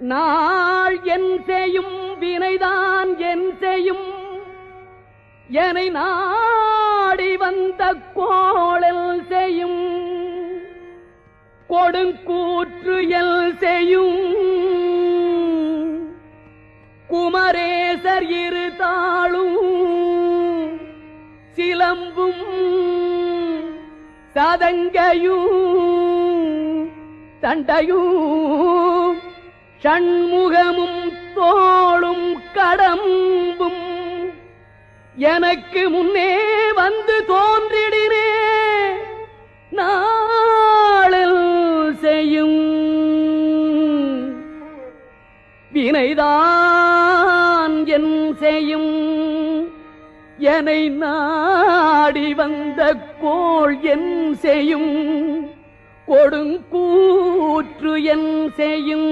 நாள் என் செய்யும் வினைதான் என் செய்யும் என்னை நாடி வந்த கோளல் செய்யும் கொடுங்கூற்று எல் செய்யும் குமரேசர் இரு தாளும் சிலம்பும் சதங்கையும் தண்டையும் ஷண்முகமும் தோளும் கடம்பும் எனக்கு முன்னே வந்து தோன்றிடினே நாளில் செய்யும் வினைதான் என் செய்யும் என்னை நாடி வந்த கோள் என் செய்யும் கொடுங்கூற்று என் செய்யும்